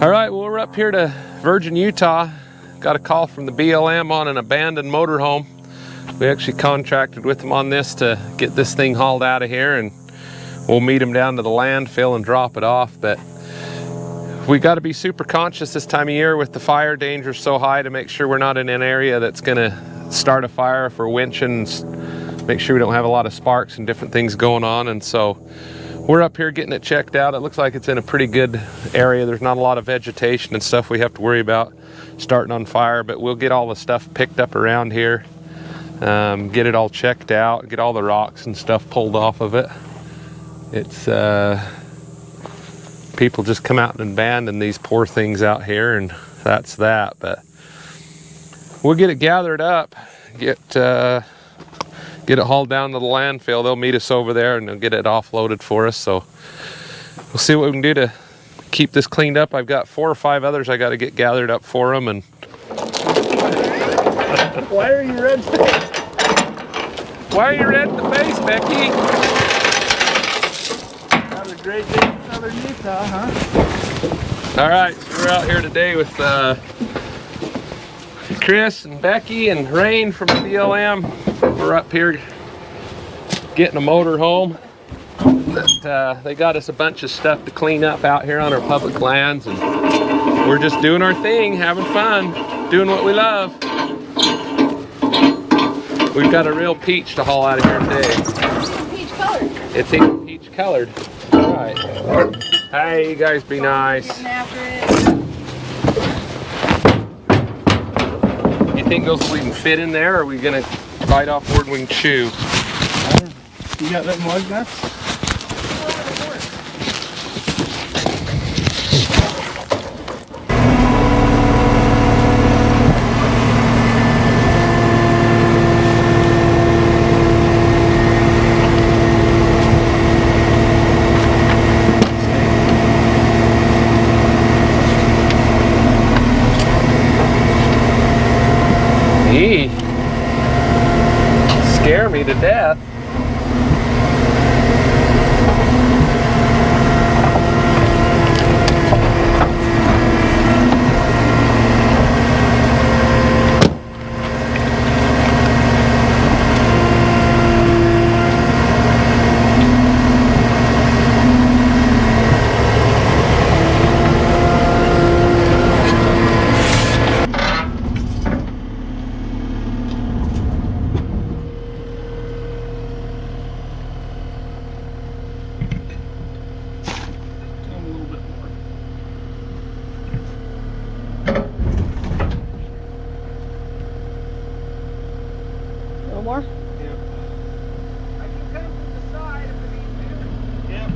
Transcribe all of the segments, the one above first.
All right, well, we're up here to Virgin, Utah. Got a call from the BLM on an abandoned motorhome. We actually contracted with them on this to get this thing hauled out of here, and we'll meet them down to the landfill and drop it off. But we got to be super conscious this time of year with the fire danger so high to make sure we're not in an area that's gonna start a fire if we're winching, make sure we don't have a lot of sparks and different things going on. And so we're up here getting it checked out. It looks like it's in a pretty good area. There's not a lot of vegetation and stuff we have to worry about starting on fire, but we'll get all the stuff picked up around here, get it all checked out, get all the rocks and stuff pulled off of it. It's people just come out and abandon these poor things out here, and that's that. But we'll get it gathered up, get it hauled down to the landfill. They'll meet us over there and they'll get it offloaded for us. So we'll see what we can do to keep this cleaned up. I've got 4 or 5 others I got to get gathered up for them. And why are you red-faced? Why are you red in the face, Becky? That was a great day in southern Utah, huh? All right, so we're out here today with Chris and Becky and Rain from the BLM. We're up here getting a motorhome. They got us a bunch of stuff to clean up out here on our public lands, and we're just doing our thing, having fun, doing what we love. We've got a real peach to haul out of here today. Peach colored. It's even peach colored. All right. Hey, you guys be nice. Getting after it. You think those will even fit in there, or are we gonna bite off where we can chew? You got them lug nuts? Scare me to death. More? Yep. I can come from the side if I need to. Yep.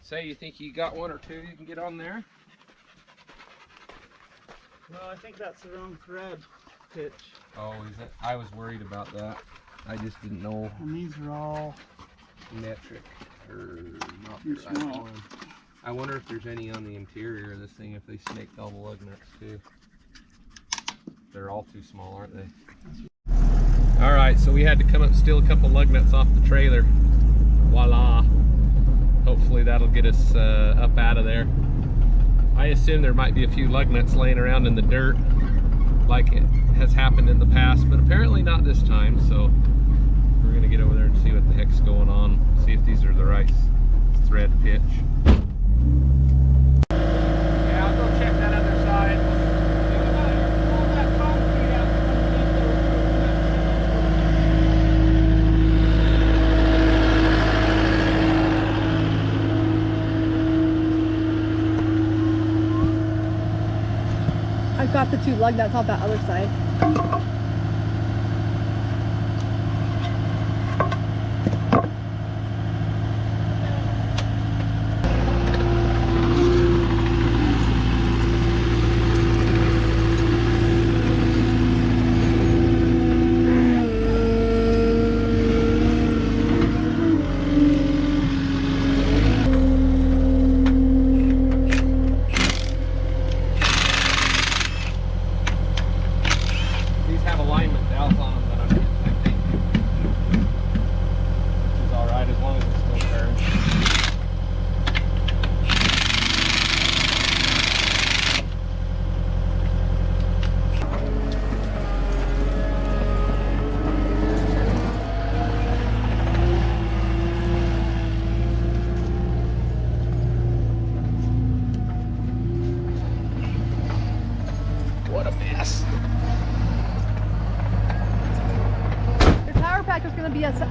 Say, you think you got 1 or 2 you can get on there? No, I think that's the wrong thread pitch. Oh, is it? I was worried about that. I just didn't know. And these are all Metric or not too the right small. one. I wonder if there's any on the interior of this thing, if they snaked all the lug nuts too. They're all too small, aren't they? All right, so we had to come up and steal a couple lug nuts off the trailer. Voila. Hopefully that'll get us up out of there. I assume there might be a few lug nuts laying around in the dirt like it has happened in the past, but apparently not this time. So we're gonna get over there and see what the heck's going on, see if these are the right thread pitch. Yeah, I'll go check that other side. I've got the 2 lug nuts on that other side.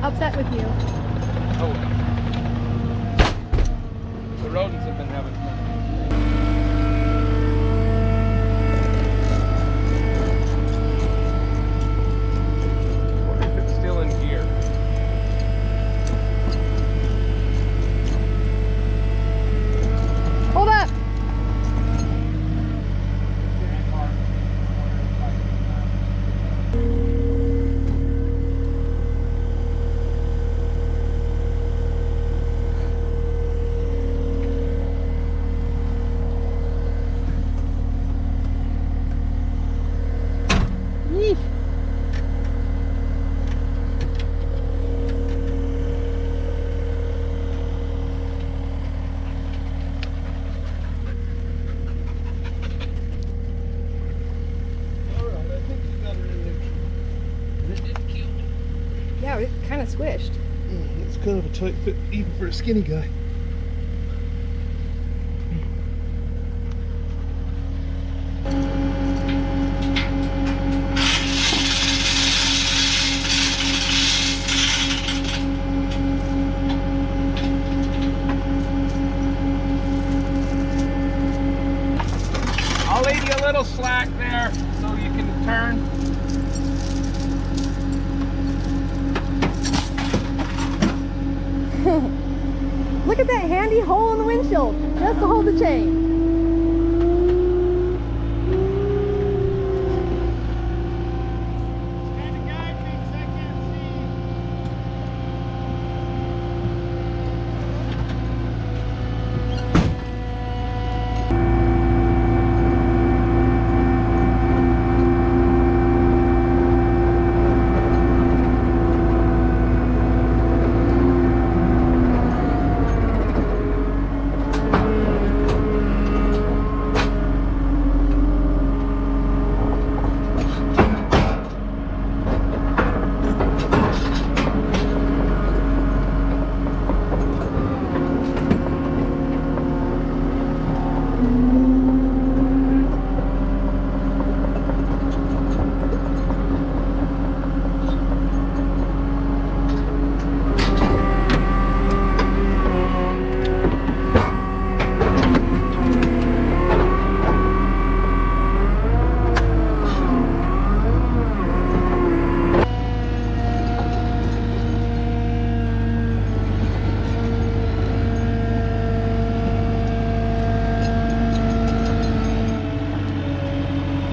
upset with you. Oh, the rodents have been having fun. Wonder if it's still in gear. Hold up. Yeesh. Alright, I think you got her in neutral. And it didn't kill me. Yeah, it kind of squished. Yeah, it's kind of a tight fit even for a skinny guy. I'll leave you a little slack there so you can turn. Look at that handy hole in the windshield, just to hold the chain.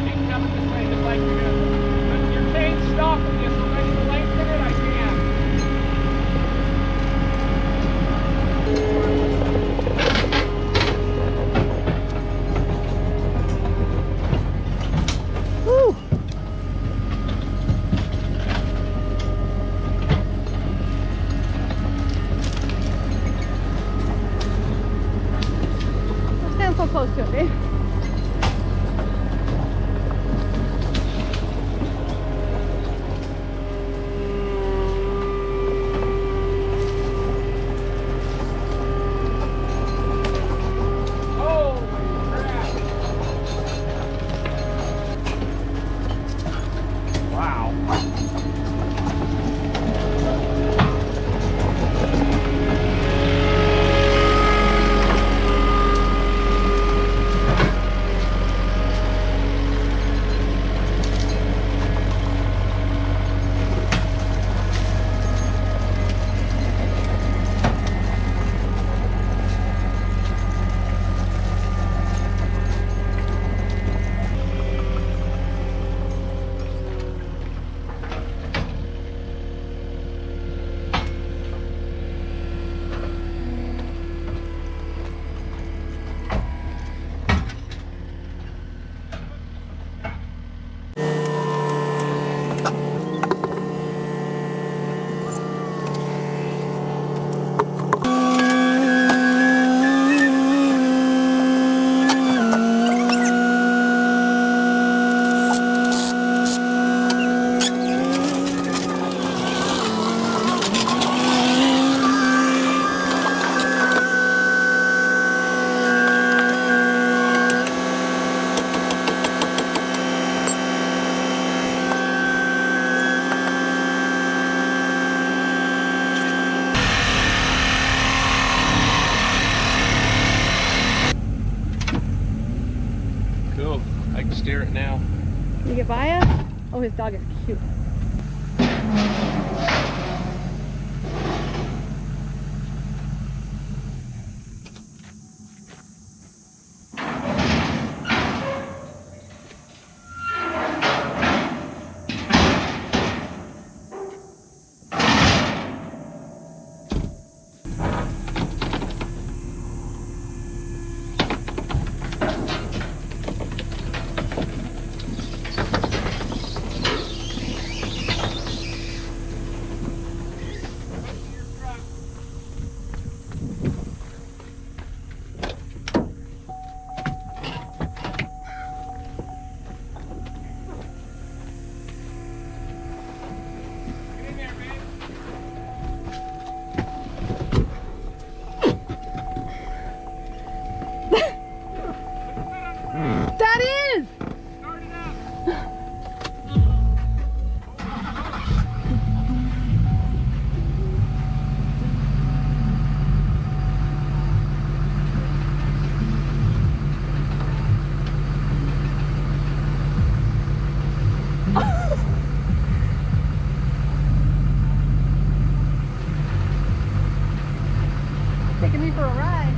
Keep coming this way, just like you're gonna. Your chain's stopping you, so ready to lengthen it, I can. Woo! Don't stand so close to it, babe. Holy crap! Wow. Tobias. Oh, his dog is cute. That is! Start it up. Taking me for a ride.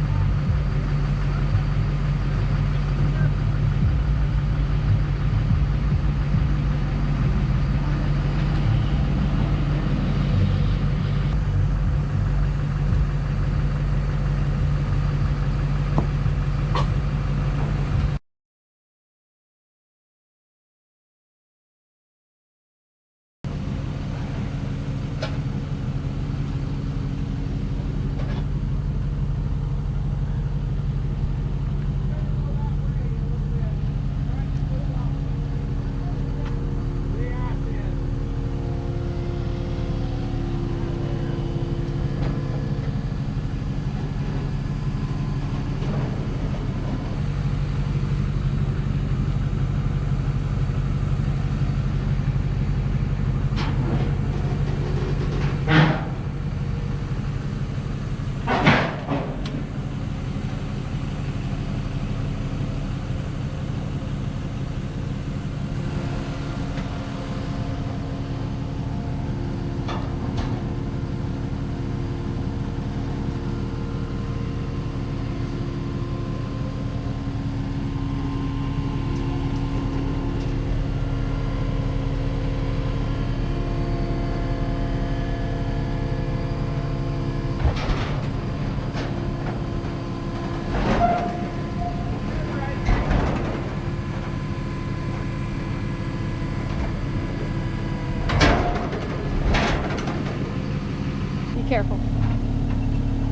Be careful.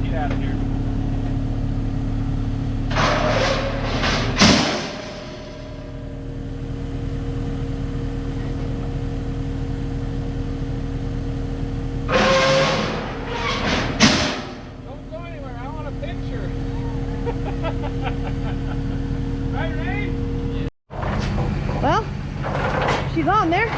Get out of here. Don't go anywhere. I want a picture. Right, Ray? Well, she's on there.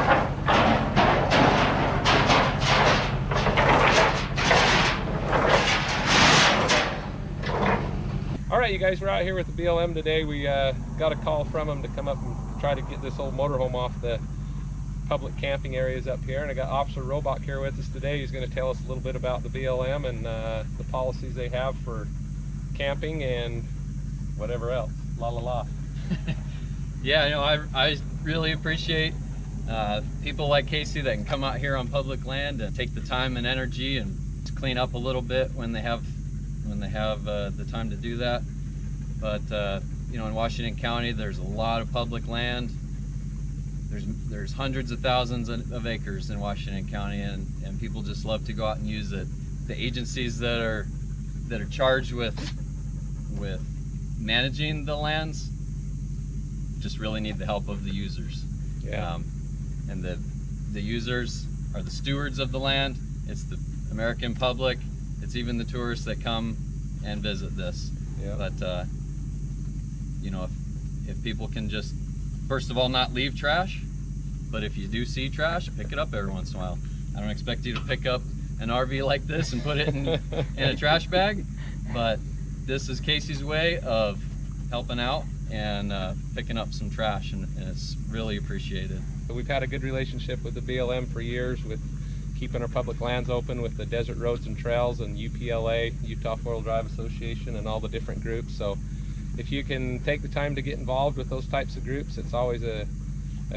All right, you guys, we're out here with the BLM today. We got a call from them to come up and try to get this old motorhome off the public camping areas up here. And I got Officer Robach here with us today. He's going to tell us a little bit about the BLM and the policies they have for camping and whatever else. La la la. Yeah, you know, I really appreciate people like Casey that can come out here on public land and take the time and energy and clean up a little bit when they have the time to do that. But you know, in Washington County, there's a lot of public land. There's hundreds of thousands of acres in Washington County, and people just love to go out and use it. The agencies that are charged with managing the lands just really need the help of the users. Yeah. And the users are the stewards of the land. It's the American public. It's even the tourists that come and visit this. Yeah. But you know, if people can just, first of all, not leave trash, but if you do see trash, pick it up every once in a while. I don't expect you to pick up an RV like this and put it in a trash bag, but this is Casey's way of helping out and picking up some trash, and it's really appreciated. But we've had a good relationship with the BLM for years with keeping our public lands open with the Desert Roads and Trails and UPLA, Utah Four-Wheel Drive Association, and all the different groups. So if you can take the time to get involved with those types of groups, it's always a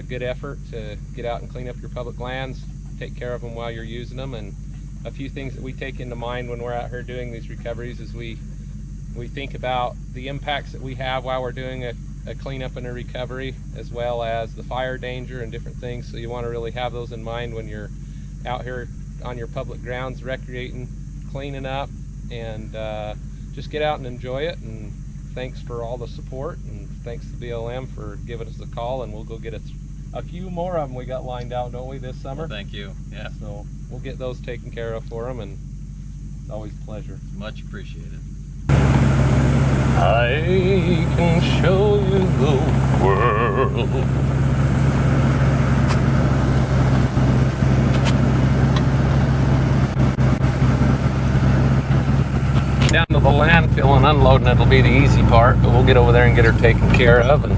good effort to get out and clean up your public lands, take care of them while you're using them. And a few things that we take into mind when we're out here doing these recoveries is we think about the impacts that we have while we're doing a cleanup and a recovery, as well as the fire danger and different things. So you want to really have those in mind when you're out here on your public grounds recreating, cleaning up, and just get out and enjoy it. And thanks for all the support, and thanks to BLM for giving us a call, and we'll go get a few more of them we got lined out, don't we, this summer? Well, thank you. Yeah. So we'll get those taken care of for them, and it's always a pleasure. Much appreciated. I can show you the world. Down to the landfill and unloading, it'll be the easy part, but we'll get over there and get her taken care of. And